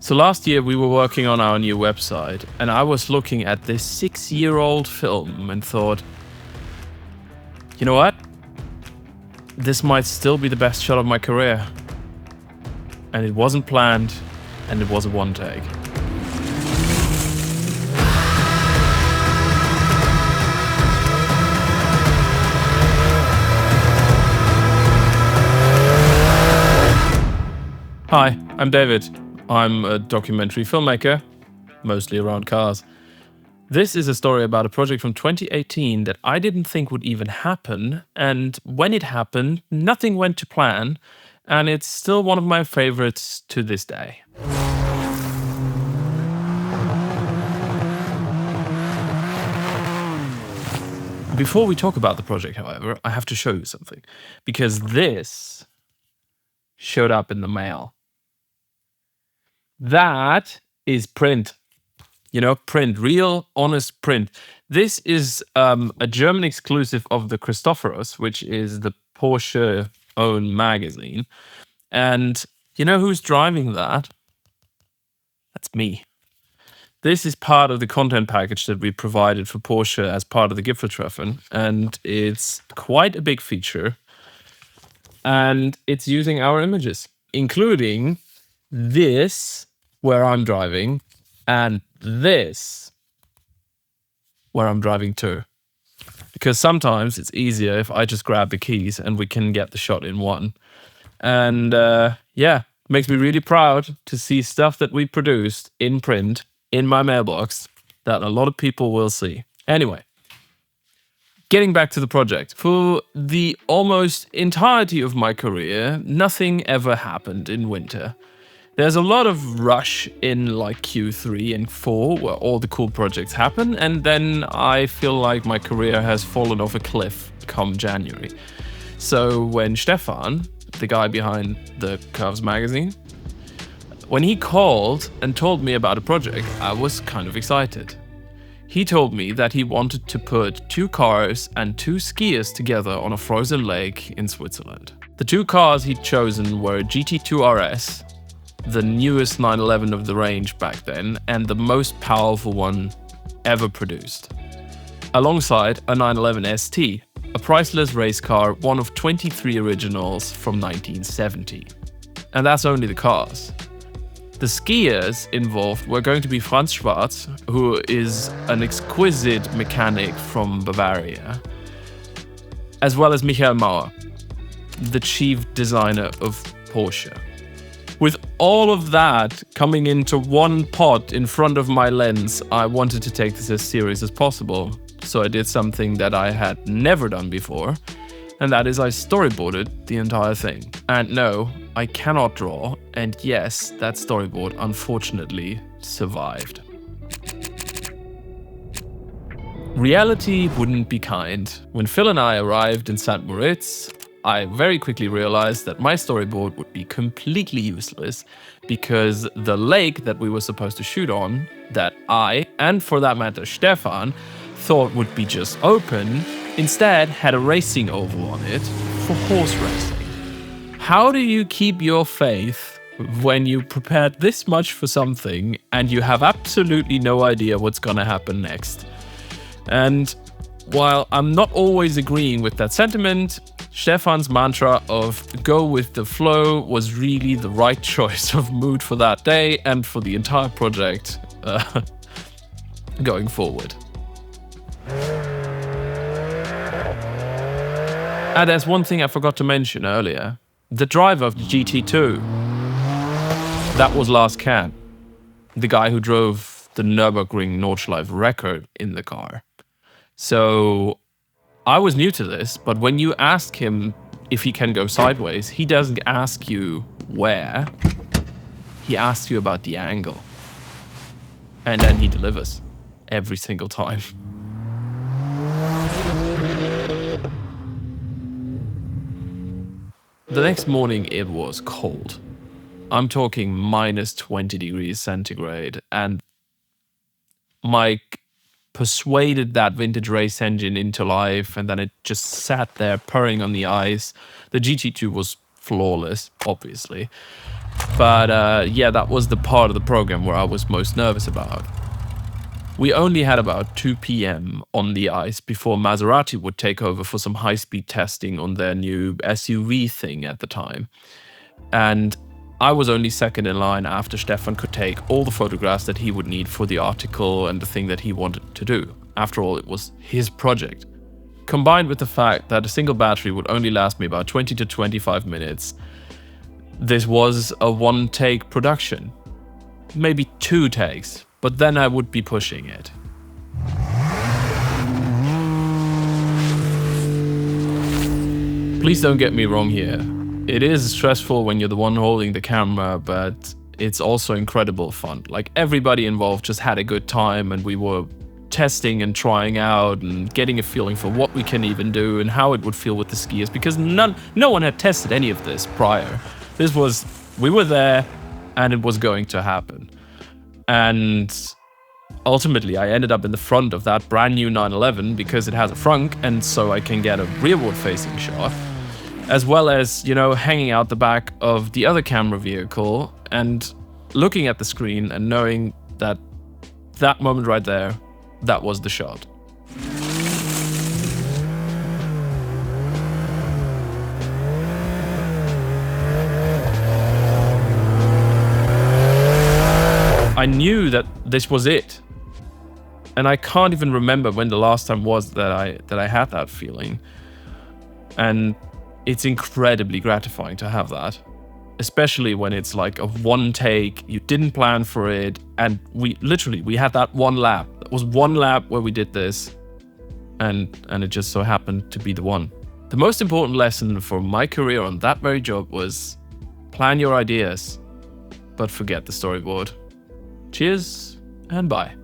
So last year we were working on our new website, and I was looking at this 6-year-old film and thought, you know what? This might still be the best shot of my career. And it wasn't planned, and it was a one take. Hi, I'm David. I'm a documentary filmmaker, mostly around cars. This is a story about a project from 2018 that I didn't think would even happen, and when it happened, nothing went to plan, and it's still one of my favorites to this day. Before we talk about the project, however, I have to show you something, because this showed up in the mail. That is print. You know, print, real, honest print. This is a German exclusive of the Christophorus, which is the Porsche own magazine. And you know who's driving that? That's me. This is part of the content package that we provided for Porsche as part of the Gipfeltreffen. And it's quite a big feature. And it's using our images, including this, where I'm driving, and this, where I'm driving to. Because sometimes it's easier if I just grab the keys and we can get the shot in one. And makes me really proud to see stuff that we produced in print in my mailbox that a lot of people will see. Anyway, getting back to the project. For the almost entirety of my career, nothing ever happened in winter. There's a lot of rush in like Q3 and 4 where all the cool projects happen, and then I feel like my career has fallen off a cliff come January. So when Stephan, the guy behind the Curves Magazin, when he called and told me about a project, I was kind of excited. He told me that he wanted to put 2 cars and 2 skiers together on a frozen lake in Switzerland. The 2 cars he'd chosen were GT2RS, the newest 911 of the range back then, and the most powerful one ever produced. Alongside a 911 ST, a priceless race car, one of 23 originals from 1970. And that's only the cars. The skiers involved were going to be Franz Schwarz, who is an exquisite mechanic from Bavaria, as well as Michael Mauer, the chief designer of Porsche. With all of that coming into one pot in front of my lens, I wanted to take this as serious as possible. So I did something that I had never done before, and that is I storyboarded the entire thing. And no, I cannot draw, and yes, that storyboard unfortunately survived. Reality wouldn't be kind. When Phil and I arrived in St. Moritz, I very quickly realized that my storyboard would be completely useless because the lake that we were supposed to shoot on, that I, and for that matter Stephan, thought would be just open, instead had a racing oval on it for horse racing. How do you keep your faith when you prepared this much for something and you have absolutely no idea what's gonna happen next? And while I'm not always agreeing with that sentiment, Stephan's mantra of go with the flow was really the right choice of mood for that day and for the entire project going forward. And there's one thing I forgot to mention earlier. The driver of the GT2, that was Lars Kahn, the guy who drove the Nürburgring Nordschleife record in the car. So I was new to this, but when you ask him if he can go sideways, he doesn't ask you where. He asks you about the angle. And then he delivers every single time. The next morning it was cold. I'm talking minus 20 degrees centigrade, and Mike persuaded that vintage race engine into life, and then it just sat there purring on the ice. The GT2 was flawless, obviously. But yeah, that was the part of the program where I was most nervous about. We only had about 2 p.m. on the ice before Maserati would take over for some high-speed testing on their new SUV thing at the time. And I was only second in line after Stephan could take all the photographs that he would need for the article and the thing that he wanted to do. After all, it was his project. Combined with the fact that a single battery would only last me about 20 to 25 minutes, this was a one-take production. Maybe 2 takes, but then I would be pushing it. Please don't get me wrong here. It is stressful when you're the one holding the camera, but it's also incredible fun. Like, everybody involved just had a good time, and we were testing and trying out and getting a feeling for what we can even do and how it would feel with the skiers, because no one had tested any of this prior. We were there and it was going to happen. And ultimately I ended up in the front of that brand new 911 because it has a front, and so I can get a rearward facing shot, as well as, you know, hanging out the back of the other camera vehicle and looking at the screen and knowing that that moment right there, that was the shot. I knew that this was it. And I can't even remember when the last time was that I had that feeling. And it's incredibly gratifying to have that. Especially when it's like a one take, you didn't plan for it, and we had that one lap. It was one lap where we did this, and it just so happened to be the one. The most important lesson for my career on that very job was plan your ideas, but forget the storyboard. Cheers and bye.